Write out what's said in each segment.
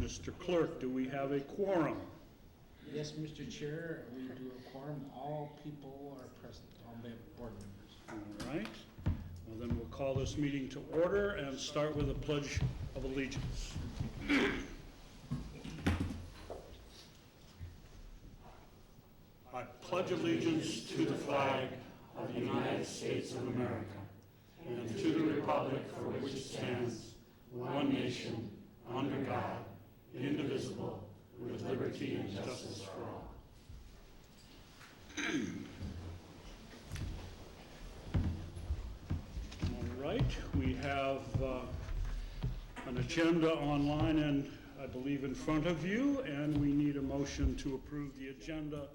Mr. Clerk, do we have a quorum? Yes, Mr. Chair, we do a quorum. All people are present, all board members. All right. Well, then we'll call this meeting to order and start with a pledge of allegiance. I pledge allegiance to the flag of the United States of America and to the republic for which it stands, one nation, under God, indivisible, with liberty and justice for all. All right, we have an agenda online and I believe in front of you, and we need a motion to approve the agenda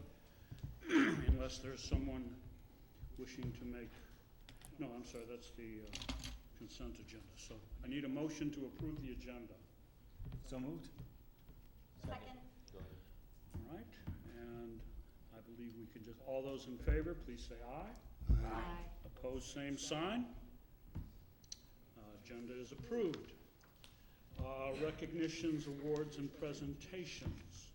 unless there's someone wishing to make, no, I'm sorry, that's the consent agenda. So I need a motion to approve the agenda. So moved. Second. All right, and I believe we can just, all those in favor, please say aye. Aye. Opposed, same sign. Agenda is approved. Recognitions, awards, and presentations.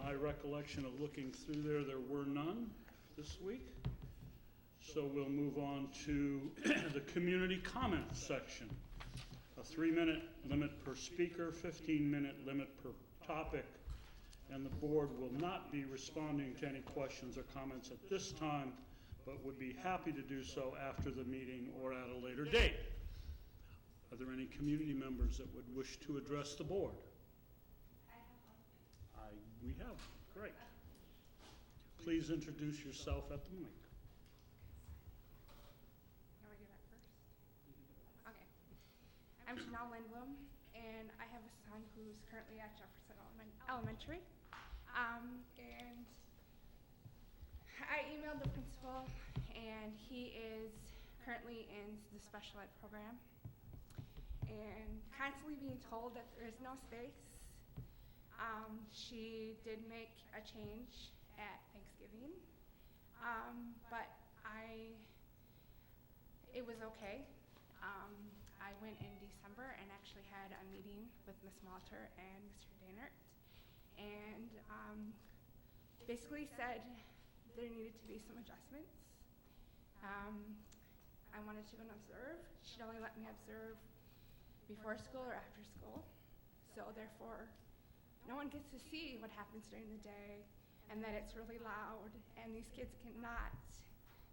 My recollection of looking through there were none this week. So we'll move on to the community comments section. A 3-minute limit per speaker, 15-minute limit per topic, and the board will not be responding to any questions or comments at this time, but would be happy to do so after the meeting or at a later date. Are there any community members that would wish to address the board? We have, great. Please introduce yourself at the mic. Can we do that first? Okay. I'm Janelle Lindblom, and I have a son who's currently at Jefferson Elementary. And I emailed the principal, and he is currently in the special ed program, and constantly being told that there is no space. She did make a change at Thanksgiving, but it was okay. I went in December and actually had a meeting with Ms. Malter and Mr. Dainert, and basically said there needed to be some adjustments. I wanted to go and observe. She'd only let me observe before school or after school, so therefore no one gets to see what happens during the day, and that it's really loud, and these kids cannot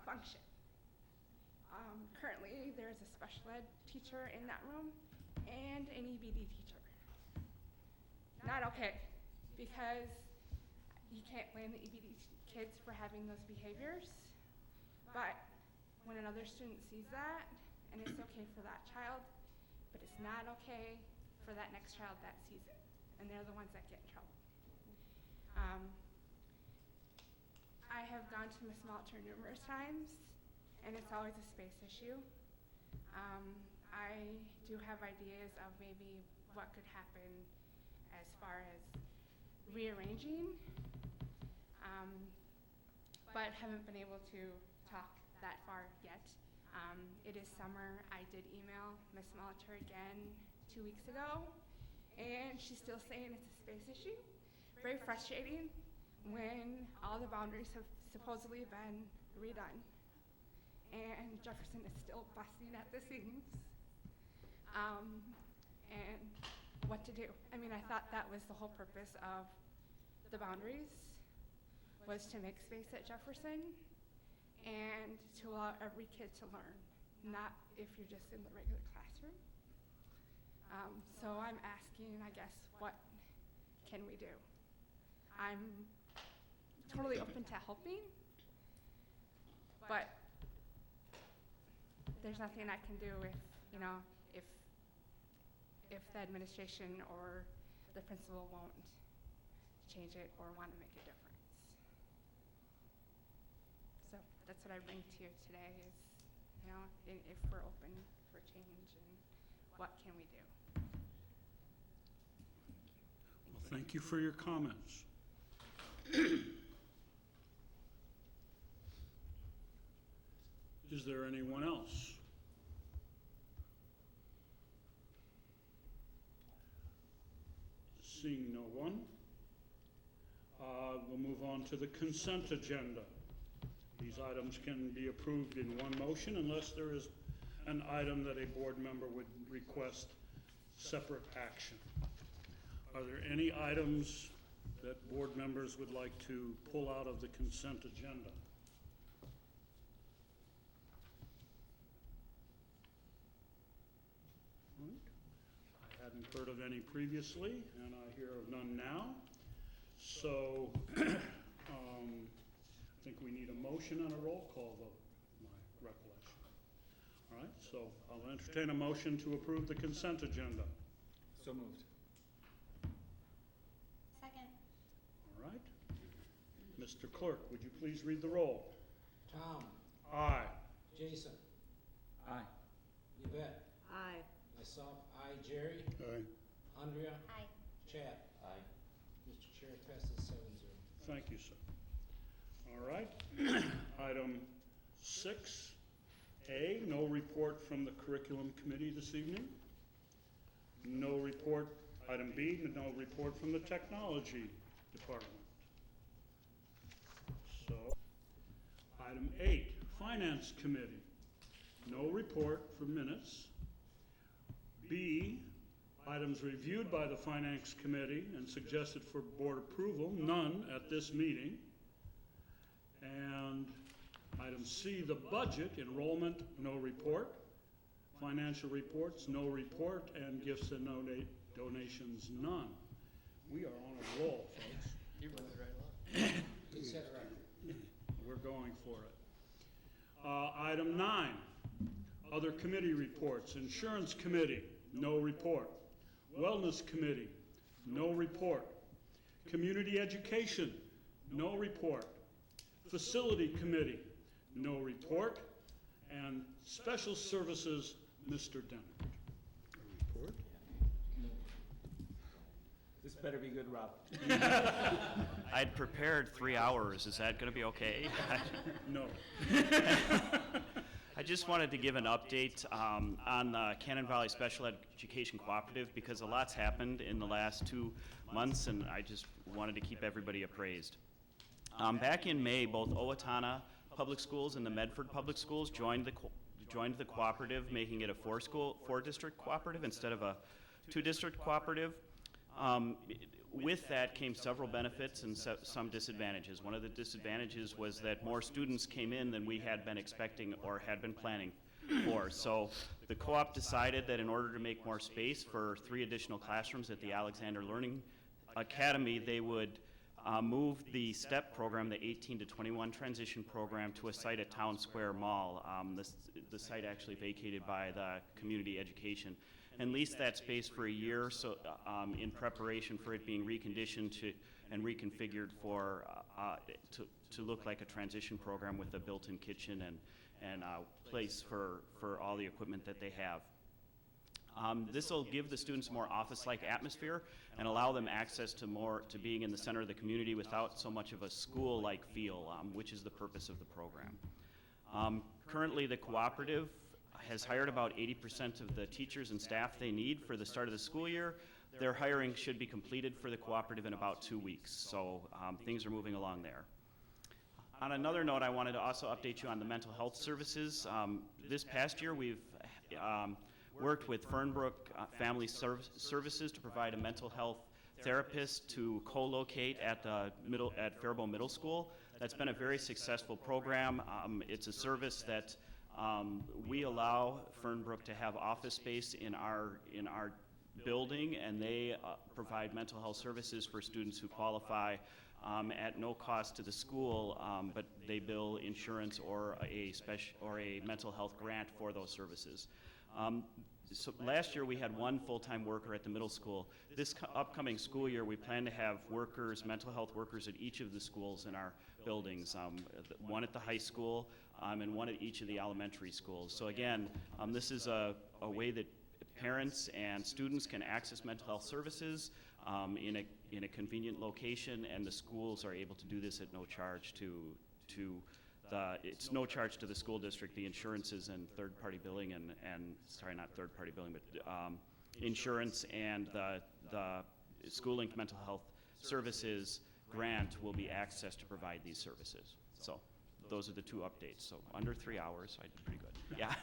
function. Currently, there's a special ed teacher in that room and an EBD teacher. Not okay, because you can't blame the EBD kids for having those behaviors, but when another student sees that, and it's okay for that child, but it's not okay for that next child that sees it, and they're the ones that get in trouble. I have gone to Ms. Malter numerous times, and it's always a space issue. I do have ideas of maybe what could happen as far as rearranging, but haven't been able to talk that far yet. It is summer. I did email Ms. Malter again 2 weeks ago, and she's still saying it's a space issue. Very frustrating when all the boundaries have supposedly been redone, and Jefferson is still busting at the seams. And what to do. I mean, I thought that was the whole purpose of the boundaries, was to make space at Jefferson and to allow every kid to learn, not if you're just in the regular classroom. So I'm asking, I guess, what can we do? I'm totally open to helping, but there's nothing I can do if the administration or the principal won't change it or want to make a difference. So that's what I bring to you today is, if we're open for change and what can we do? Well, thank you for your comments. Is there anyone else? Seeing no one. We'll move on to the consent agenda. These items can be approved in one motion unless there is an item that a board member would request separate action. Are there any items that board members would like to pull out of the consent agenda? Right. I hadn't heard of any previously, and I hear of none now. So, I think we need a motion and a roll call vote, my recollection. All right, so I'll entertain a motion to approve the consent agenda. So moved. Second. All right. Mr. Clerk, would you please read the roll? Tom, Aye. Jason, Aye. Yvette, Aye. myself, I, Jerry, Aye. Andrea, Aye. Chad. Aye. Mr. Chair, passes 7-0. Thank you, sir. All right. Item 6A, no report from the curriculum committee this evening. No report. Item B, no report from the technology department. So, item 8, finance committee. No report for minutes. B, items reviewed by the finance committee and suggested for board approval, none at this meeting. And item C, the budget, enrollment, no report. Financial reports, no report, and gifts and donations, none. We are on a roll, folks. You wrote it right along. You said it right. We're going for it. Item 9, other committee reports. Insurance committee, no report. Wellness committee, no report. Community education, no report. Facility committee, no report. And special services, Mr. Dennett. A report? This better be good, Rob. I'd prepared 3 hours. Is that going to be okay? No. I just wanted to give an update on the Cannon Valley Special Education Cooperative because a lot's happened in the last 2 months, and I just wanted to keep everybody appraised. Back in May, both Owatonna Public Schools and the Medford Public Schools joined the cooperative, making it a 4-district cooperative instead of a 2-district cooperative. With that came several benefits and some disadvantages. One of the disadvantages was that more students came in than we had been expecting or had been planning for. So the co-op decided that in order to make more space for 3 additional classrooms at the Alexander Learning Academy, they would move the STEP program, the 18 to 21 transition program, to a site at Town Square Mall. The site actually vacated by the community education, and lease that space for a year, so in preparation for it being reconditioned and reconfigured for to look like a transition program with a built-in kitchen and place for all the equipment that they have. This will give the students a more office-like atmosphere and allow them access to being in the center of the community without so much of a school-like feel, which is the purpose of the program. Currently, the cooperative has hired about 80% of the teachers and staff they need for the start of the school year. Their hiring should be completed for the cooperative in about 2 weeks, so things are moving along there. On another note, I wanted to also update you on the mental health services. This past year, we've worked with Fernbrook Family Services to provide a mental health therapist to co-locate at Faribault Middle School. That's been a very successful program. It's a service that we allow Fernbrook to have office space in our building, and they provide mental health services for students who qualify at no cost to the school, but they bill insurance or a mental health grant for those services. So last year we had 1 full-time worker at the middle school. This upcoming school year we plan to have mental health workers at each of the schools in our buildings, 1 at the high school and 1 at each of the elementary schools. So again, this is a way that parents and students can access mental health services in a convenient location, and the schools are able to do this at no charge it's no charge to the school district. The insurances and third-party billing and sorry, not third-party billing, but insurance and the school-linked mental health services grant will be accessed to provide these services. So those are the two updates. So under 3 hours, I did pretty good. Yeah.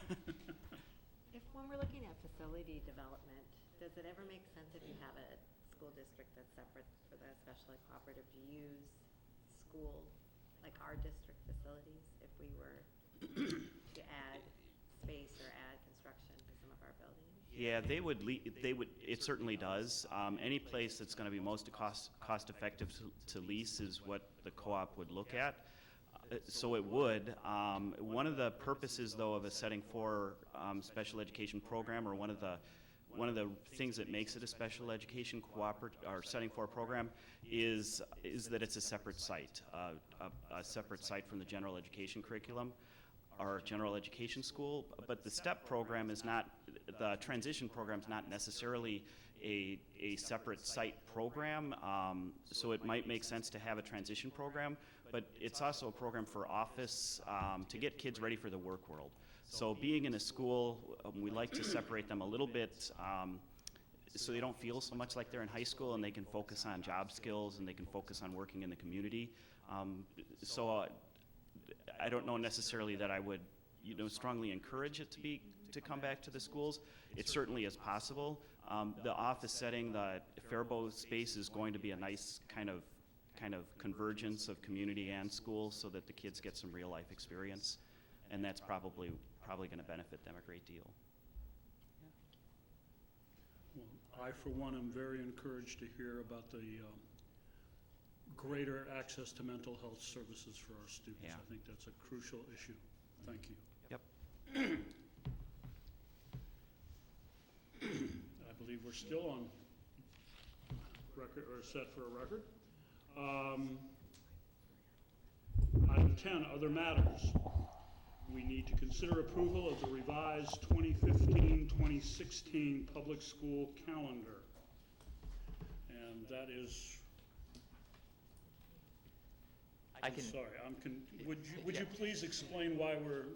If when we're looking at facility development, does it ever make sense if you have a school district that's separate for the special ed cooperative to use school, like our district facilities, if we were to add space or add construction to some of our buildings? Yeah, it certainly does. Any place that's gonna be most cost effective to lease is what the co-op would look at. So it would. One of the purposes, though, of a setting for special education program, or one of the things that makes it a special education cooperative or setting for a program, is that it's a separate site, a separate site from the general education curriculum, our general education school. But the STEP program is not, the transition program is not necessarily a separate site program. So it might make sense to have a transition program, but it's also a program for office to get kids ready for the work world. So being in a school, we like to separate them a little bit so they don't feel so much like they're in high school, and they can focus on job skills and they can focus on working in the community. I don't know necessarily that I would, strongly encourage it to come back to the schools. It certainly is possible. The office setting, the Faribault space, is going to be a nice kind of convergence of community and school, so that the kids get some real life experience, and that's probably going to benefit them a great deal. Well, I, for one, am very encouraged to hear about the greater access to mental health services for our students. Yeah. I think that's a crucial issue. Thank you. Yep. I believe we're still on record, or set for a record. Item 10, other matters. We need to consider approval of the revised 2015-2016 public school calendar. And that is, would you please explain why we're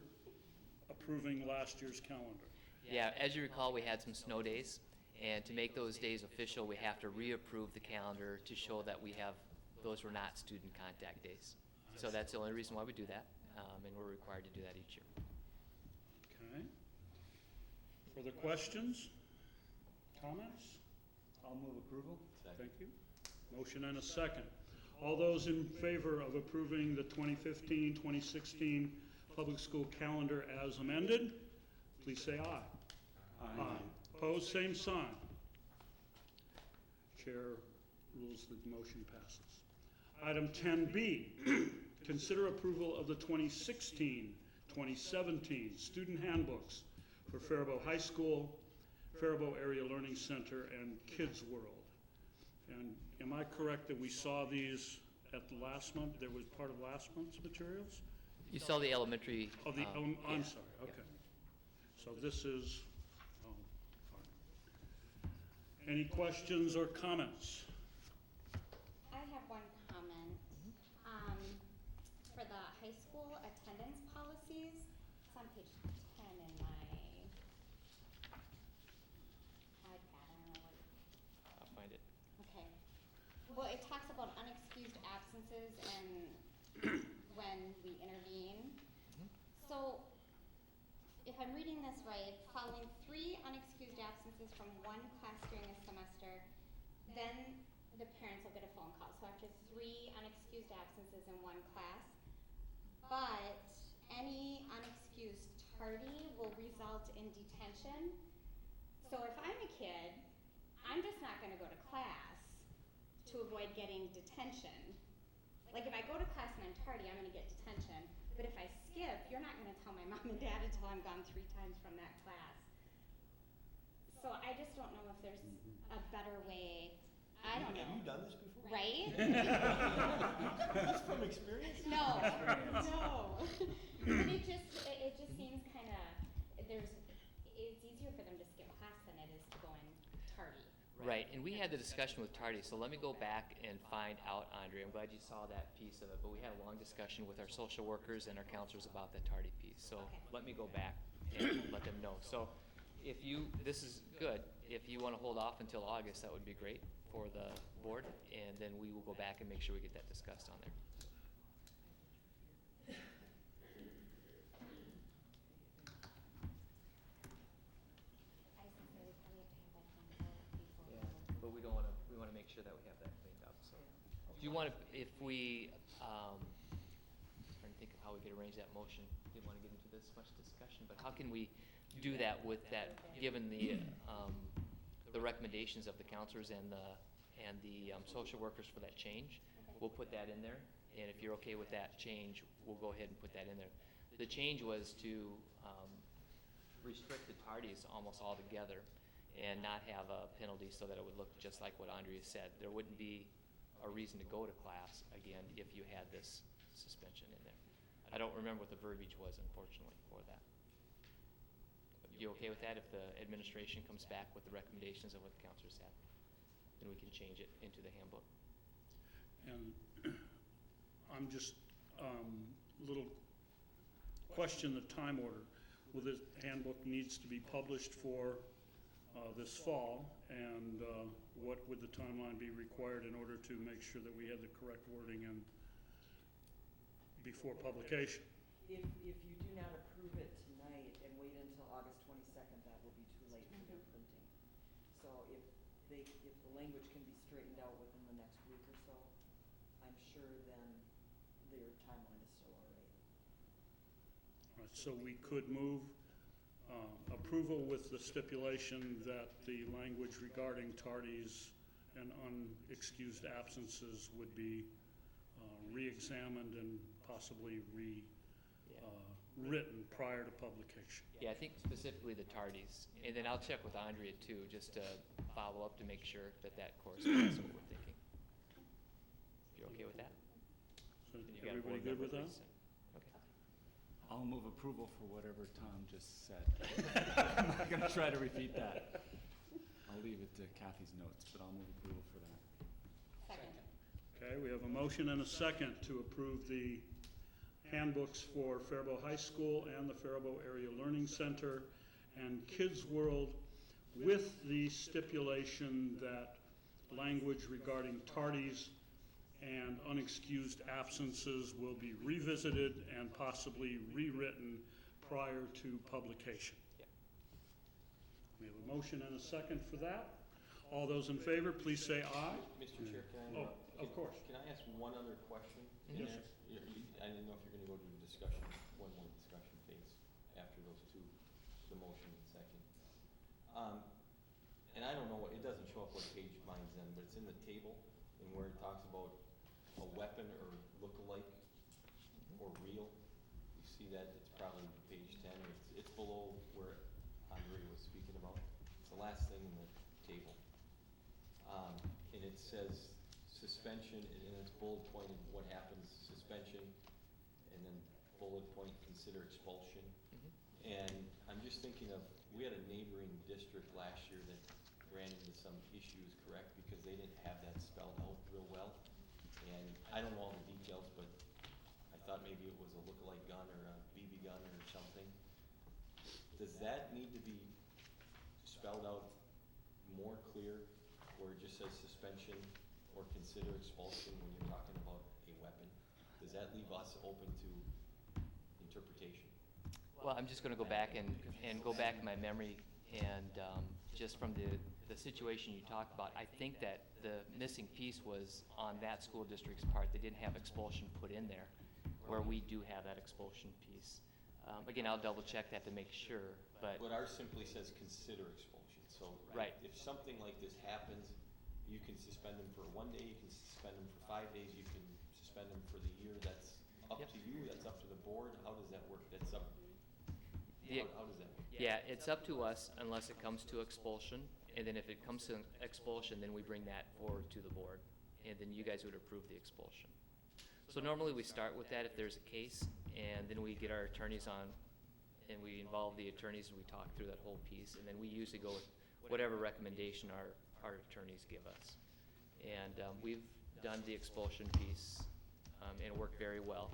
approving last year's calendar? Yeah, as you recall, we had some snow days, and to make those days official, we have to reapprove the calendar to show that those were not student contact days. So that's the only reason why we do that, and we're required to do that each year. Okay. Further questions? Comments? I'll move approval. Thank you. Motion and a second. All those in favor of approving the 2015-2016 public school calendar as amended, please say aye. Aye. Opposed, same sign. Chair rules the motion passes. Item 10B, consider approval of the 2016-2017 student handbooks for Faribault High School, Faribault Area Learning Center, and Kids World. And am I correct that we saw these at the last month? There was part of last month's materials? You saw the elementary. Oh, I'm yeah. sorry, okay. So this is, fine. Any questions or comments? I have one comment. For the high school attendance policies, it's on page 10 in my iPad. I don't know what. I'll find it. Okay. Well, it talks about unexcused absences and when we intervene. So, if I'm reading this right, following 3 unexcused absences from one class during a semester, then the parents will get a phone call. So after 3 unexcused absences in one class, but any unexcused tardy will result in detention. So if I'm a kid, I'm just not gonna go to class to avoid getting detention. Like if I go to class and I'm tardy, I'm gonna get detention. But if I skip, you're not gonna tell my mom and dad until I'm gone 3 times from that class. So I just don't know if there's a better way. I don't know. Have you done this before? Right? Just from experience? No. But it just seems kinda, it's easier for them to skip class than it is to go in tardy. Right, and we had the discussion with tardy, so let me go back and find out, Andre. I'm glad you saw that piece of it, but we had a long discussion with our social workers and our counselors about that tardy piece. So Okay. let me go back and let them know. So this is good. If you want to hold off until August, that would be great for the board, and then we will go back and make sure we get that discussed on there. I just think we probably have to have that done before. Yeah, but we want to make sure that we have that cleaned up, so. Do you want to, if we, trying to think of how we could arrange that motion, didn't want to get into this much discussion, but how can we do that with that, given the recommendations of the counselors and the social workers for that change? We'll put that in there, and if you're okay with that change, we'll go ahead and put that in there. The change was to restrict the tardies almost altogether and not have a penalty so that it would look just like what Andrea said. There wouldn't be a reason to go to class again if you had this suspension in there. I don't remember what the verbiage was, unfortunately, for that. You okay with that? If the administration comes back with the recommendations of what the counselor said, then we can change it into the handbook. And I'm just, little question the time order. Well, this handbook needs to be published for this fall, and what would the timeline be required in order to make sure that we had the correct wording and before publication? If you do not approve it tonight and wait until August 22nd, that will be too late for their printing. So if the language can be straightened out within the next week or so, I'm sure then their timeline is still all right. Right, so we could move approval with the stipulation that the language regarding tardies and unexcused absences would be re-examined and possibly written prior to publication. Yeah, I think specifically the tardies, and then I'll check with Andrea too, just to follow up to make sure that that corresponds to what we're thinking. You're okay with that? So Then you got a everybody board good with member, that? please. Okay. I'll move approval for whatever Tom just said. I'm not gonna try to repeat that. I'll leave it to Kathy's notes, but I'll move approval for that. Second. Okay, we have a motion and a second to approve the handbooks for Faribault High School and the Faribault Area Learning Center and Kids World, with the stipulation that language regarding tardies and unexcused absences will be revisited and possibly rewritten prior to publication. Yep. We have a motion and a second for that. All those in favor, please say aye. Mr. Chair, can I Oh, interrupt? of course. Can I ask one other question? Yes, there? I didn't know if you're gonna go to the discussion, one more discussion phase after those two, the motion and second. And I don't know it doesn't show up what page mine's in, but it's in the table, and where it talks about a weapon or look-alike or real. You see that, it's probably page 10, it's below where Andre was speaking about. It's the last thing in the table. And it says suspension, and then it's bullet pointed what happens, suspension, and then bullet point, consider expulsion. And I'm just thinking of, we had a neighboring district last year that ran into some issues, correct? Because they didn't have that spelled out real well. And I don't know all the details, but I thought maybe it was a look-alike gun or a BB gun or something. Does that need to be spelled out more clear, where it just says suspension or consider expulsion when you're talking about a weapon? Does that leave us open to interpretation? Well, I'm just gonna go back and go back in my memory, and just from the situation you talked about, I think that the missing piece was on that school district's part. They didn't have expulsion put in there, where we do have that expulsion piece. Again, I'll double check that to make sure, but. But ours simply says consider expulsion, so. Right. If something like this happens, you can suspend them for 1 day, you can suspend them for 5 days, you can suspend them for the year. That's up Yep. to you, that's up to the board. How does that work? That's up, Yeah. how does that work? Yeah, it's up to us unless it comes to expulsion, and then if it comes to expulsion, then we bring that forward to the board, and then you guys would approve the expulsion. So normally we start with that if there's a case, and then we get our attorneys on, and we involve the attorneys, and we talk through that whole piece, and then we usually go with whatever recommendation our attorneys give us. And we've done the expulsion piece, and it worked very well.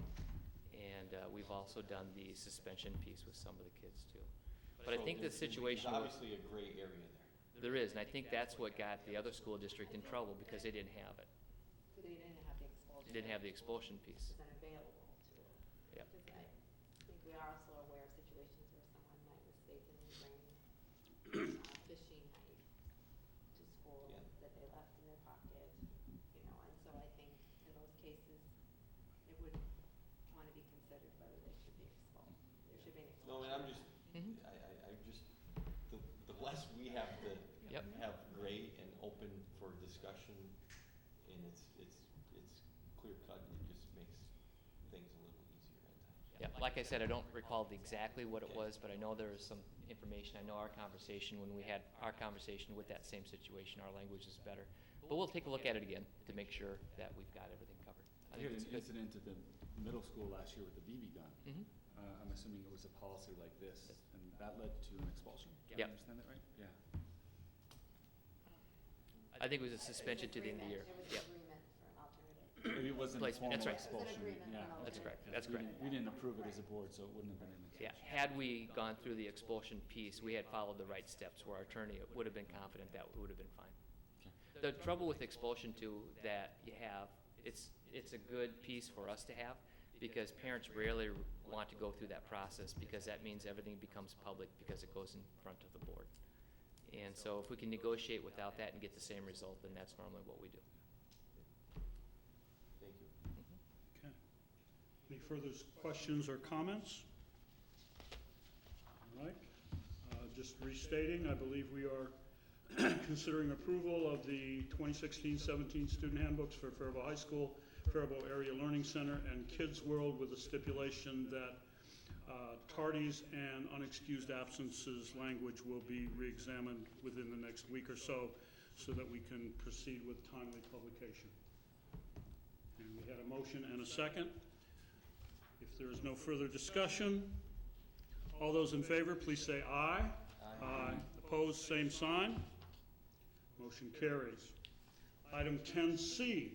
And we've also done the suspension piece with some of the kids too. But I So think the there's situation. obviously a gray area there. There is, and I think that's what got the other school district in trouble, because they didn't have it. So they didn't have the expulsion. They didn't have the expulsion piece. Wasn't available to them. Yep. Because I think we are also aware of situations where someone might mistakenly bring fishing knife to school Yeah. that they left in their pocket, you know, and so I think in those cases, it would want to be considered whether they should be expelled. There should be an expulsion. No, and I'm just, Mhm. I just, the less we have to Yep. have gray and open for discussion, and it's clear cut, it just makes things a little easier at times. Yeah, like I said, I don't recall exactly what it was, but I know there was some information. I know our conversation, when we had our conversation with that same situation, our language is better. But we'll take a look at it again to make sure that we've got everything covered. I We had think an it's good. incident at the middle school last year with the BB gun. Mhm. I'm assuming it was a policy like this, and that led to an expulsion? Do Yep. I understand that right? Yeah. I think it was a suspension to the end of the year. It was Yep. an agreement for an alternative. Maybe it wasn't a Placement, that's formal right. It was an expulsion, agreement yeah. for an That's correct. alternative. That's We correct. didn't- We didn't approve it as a board, so it wouldn't have been an Yeah, expulsion. had we gone through the expulsion piece, we had followed the right steps where our attorney would have been confident that would have been fine. The trouble with expulsion too, that you have, it's a good piece for us to have, because parents rarely want to go through that process, because that means everything becomes public because it goes in front of the board. And so if we can negotiate without that and get the same result, then that's normally what we do. Thank you. Okay. Any further questions or comments? All right. Just restating, I believe we are considering approval of the 2016-17 student handbooks for Faribault High School, Faribault Area Learning Center, and Kids World, with the stipulation that tardies and unexcused absences language will be reexamined within the next week or so that we can proceed with timely publication. And we had a motion and a second. If there is no further discussion, all those in favor, please say aye. Aye. Opposed, same sign. Motion carries. Item 10C,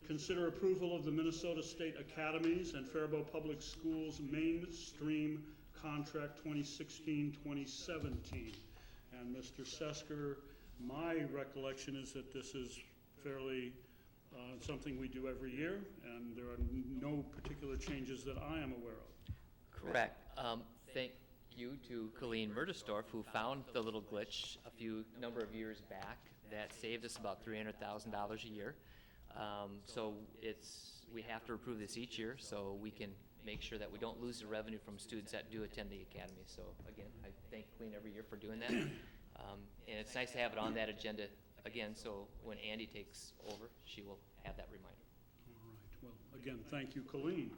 consider approval of the Minnesota State Academies and Faribault Public Schools mainstream contract 2016-2017. And Mr. Sesker, my recollection is that this is fairly something we do every year, and there are no particular changes that I am aware of. Correct. Thank you to Colleen Murderstorff, who found the little glitch number of years back that saved us about $300,000 a year. So we have to approve this each year, so we can make sure that we don't lose the revenue from students that do attend the academy. So again, I thank Colleen every year for doing that. And it's nice to have it on that agenda again, so when Andy takes over, she will have that reminder. All right, well, again, thank you, Colleen.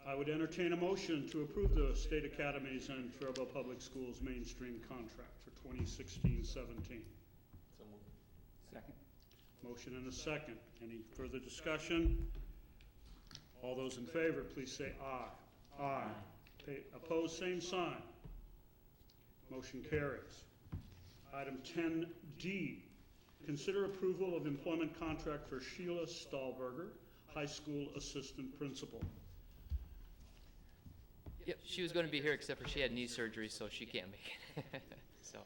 I would entertain a motion to approve the State Academies and Faribault Public Schools mainstream contract for 2016-17. So moved. Second? Motion and a second. Any further discussion? All those in favor, please say aye. Aye. Opposed, same sign. Motion carries. Item 10D, consider approval of employment contract for Sheila Stahlberger, high school assistant principal. Yep, she was going to be here, except for she had knee surgery, so she can't make it. So,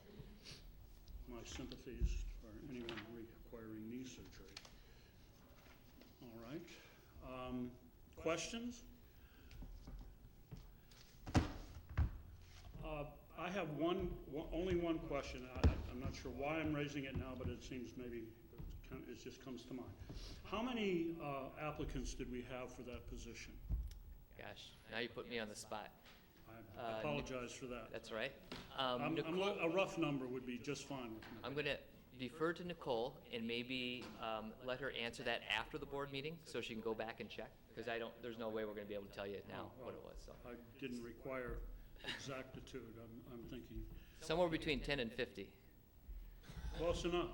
My sympathies for anyone requiring knee surgery. All right. Questions? I have only one question. I'm not sure why I'm raising it now, but it seems maybe it just comes to mind. How many applicants did we have for that position? gosh, now you put me on the spot. I apologize for that. That's all right. A rough number would be just fine with me. I'm going to defer to Nicole and maybe let her answer that after the board meeting so she can go back and check, because there's no way we're going to be able to tell you now what it was. So I didn't require exactitude. I'm thinking somewhere between 10 and 50. close enough.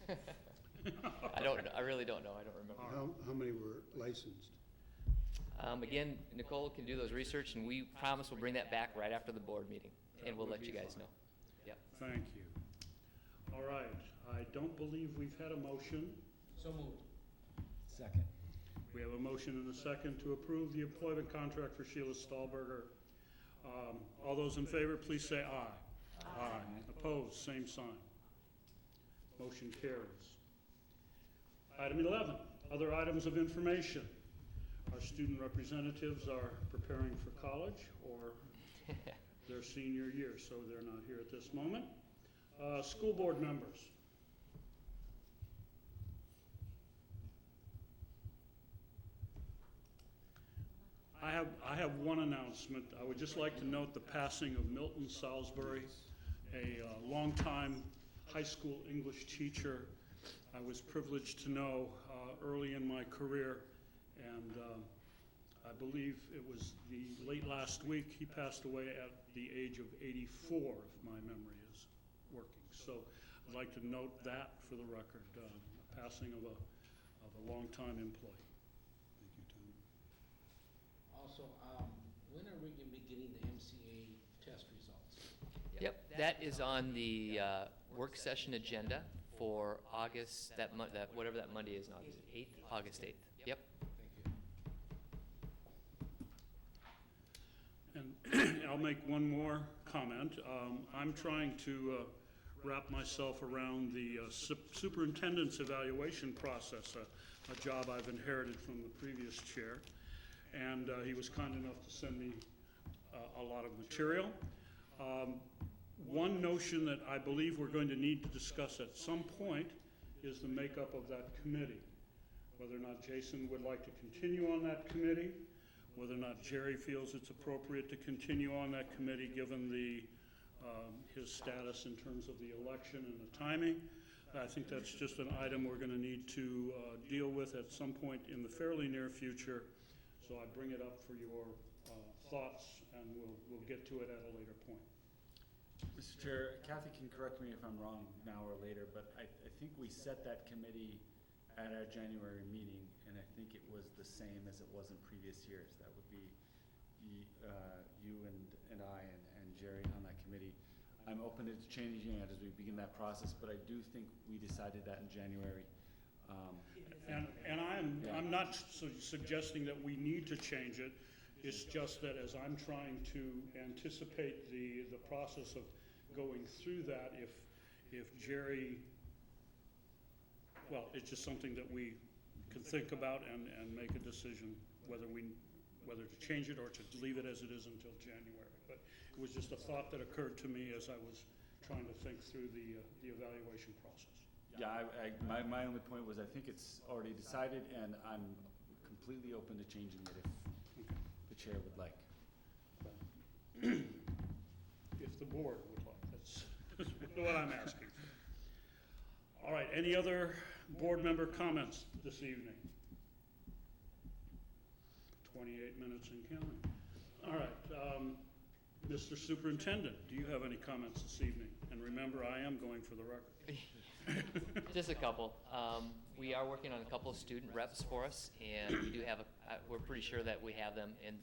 I really don't know. I don't remember. How many were licensed? Again, Nicole can do those research, and we promise we'll bring that back right after the board meeting, and we'll let you guys know. Yep. Thank you. All right. I don't believe we've had a motion. So moved. Second. We have a motion and a second to approve the employment contract for Sheila Stahlberger. All those in favor, please say aye. Aye. Opposed, same sign. Motion carries. Item 11, other items of information. Our student representatives are preparing for college or their senior year, so they're not here at this moment. School board members. I have one announcement. I would just like to note the passing of Milton Salisbury, a longtime high school English teacher I was privileged to know early in my career, and I believe it was the late last week he passed away at the age of 84, if my memory is working. So I'd like to note that for the record, the passing of a longtime employee. Thank you, Tom. Also, when are we gonna be getting the MCA test results? Yep, that is on the work session agenda for August, whatever that Monday is in August, 8th? August 8th, yep. Thank you. And I'll make one more comment. I'm trying to wrap myself around the superintendent's evaluation process, a job I've inherited from the previous chair. And he was kind enough to send me a lot of material. One notion that I believe we're going to need to discuss at some point is the makeup of that committee. Whether or not Jason would like to continue on that committee, whether or not Jerry feels it's appropriate to continue on that committee given his status in terms of the election and the timing. I think that's just an item we're going to need to deal with at some point in the fairly near future. So I bring it up for your thoughts, and we'll get to it at a later point. Mr. Chair, Kathy can correct me if I'm wrong now or later, but I think we set that committee at our January meeting, and I think it was the same as it was in previous years. That would be you and I and Jerry on that committee. I'm open to changing it as we begin that process, but I do think we decided that in January. I'm not suggesting that we need to change it. It's just that as I'm trying to anticipate the process of going through that, if Jerry, well, it's just something that we can think about and make a decision whether to change it or to leave it as it is until January. But it was just a thought that occurred to me as I was trying to think through the evaluation process. Yeah, my only point was I think it's already decided, and I'm completely open to changing it if the chair would like. If the board would like, that's what I'm asking. All right, any other board member comments this evening? 28 minutes and counting. All right, Mr. Superintendent, do you have any comments this evening? And remember, I am going for the record. Just a couple. We are working on a couple of student reps for us, and we do have we're pretty sure that we have them and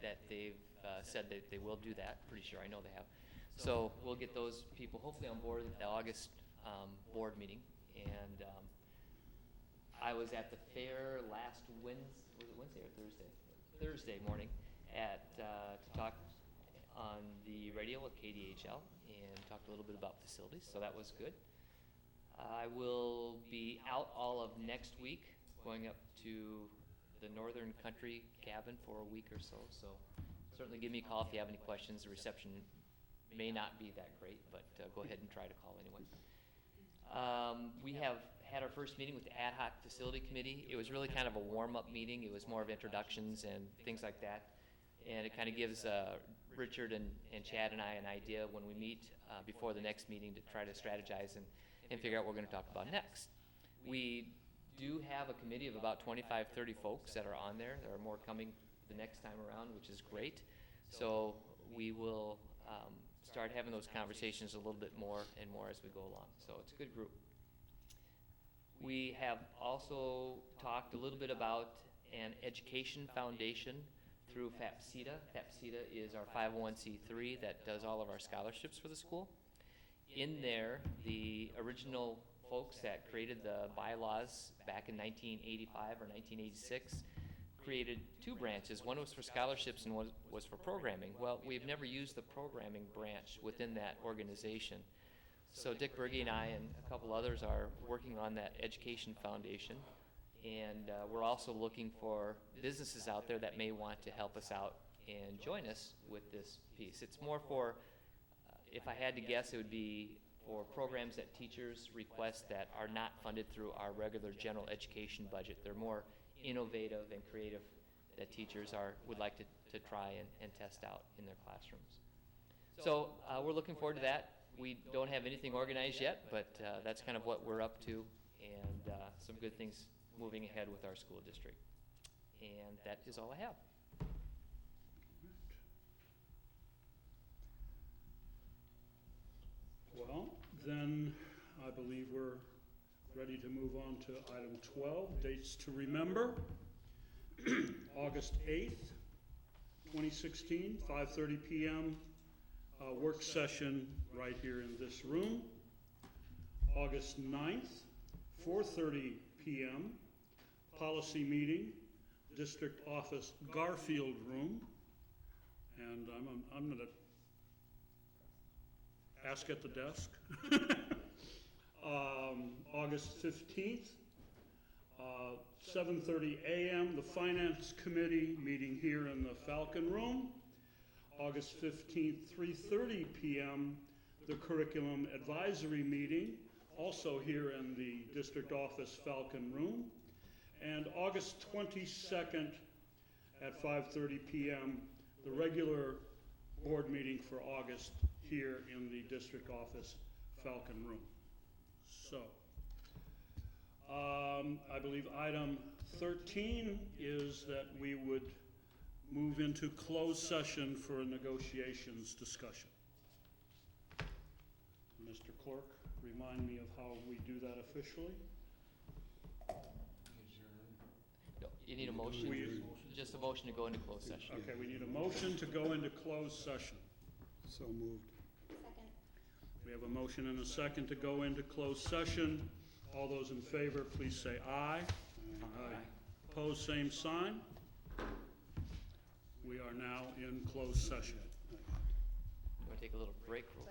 that they've said that they will do that. Pretty sure, I know they have. So we'll get those people hopefully on board at the August board meeting. And I was at the fair last Wednesday, was it Wednesday or Thursday? Thursday morning to talk on the radio with KDHL and talked a little bit about facilities, so that was good. I will be out all of next week, going up to the Northern Country cabin for a week or so. So certainly give me a call if you have any questions. The reception may not be that great, but go ahead and try to call anyway. We have had our first meeting with the Ad Hoc Facility Committee. It was really kind of a warm-up meeting. It was more of introductions and things like that. And it kind of gives Richard and Chad and I an idea when we meet before the next meeting to try to strategize and figure out what we're going to talk about next. We do have a committee of about 25, 30 folks that are on there. There are more coming the next time around, which is great. So we will start having those conversations a little bit more and more as we go along. So it's a good group. We have also talked a little bit about an education foundation through FAPSITA. FAPSITA is our 501c3 that does all of our scholarships for the school. In there, the original folks that created the bylaws back in 1985 or 1986 created two branches. One was for scholarships and one was for programming. Well, we've never used the programming branch within that organization. So Dick Berge and I and a couple others are working on that education foundation. And we're also looking for businesses out there that may want to help us out and join us with this piece. It's more for, if I had to guess, it would be for programs that teachers request that are not funded through our regular general education budget. They're more innovative and creative that teachers would like to try and test out in their classrooms. So we're looking forward to that. We don't have anything organized yet, but that's kind of what we're up to, and some good things moving ahead with our school district. And that is all I have. Well, then I believe we're ready to move on to item 12, dates to remember. August 8th, 2016, 5:30 p.m. Work session right here in this room. August 9th, 4:30 p.m. Policy meeting, District Office Garfield Room. And I'm going to ask at the desk. August 15th, 7:30 a.m., the Finance Committee meeting here in the Falcon Room. August 15th, 3:30 p.m., the Curriculum Advisory meeting, also here in the District Office Falcon Room. And August 22nd at 5:30 p.m., the regular board meeting for August here in the District Office Falcon Room. So, I believe item 13 is that we would move into closed session for a negotiations discussion. Mr. Clerk, remind me of how we do that officially. No, you need a motion, just a motion to go into closed session. Okay, we need a motion to go into closed session. So moved. Second. We have a motion and a second to go into closed session. All those in favor, please say aye. Aye. Opposed, same sign. We are now in closed session. You want to take a little break real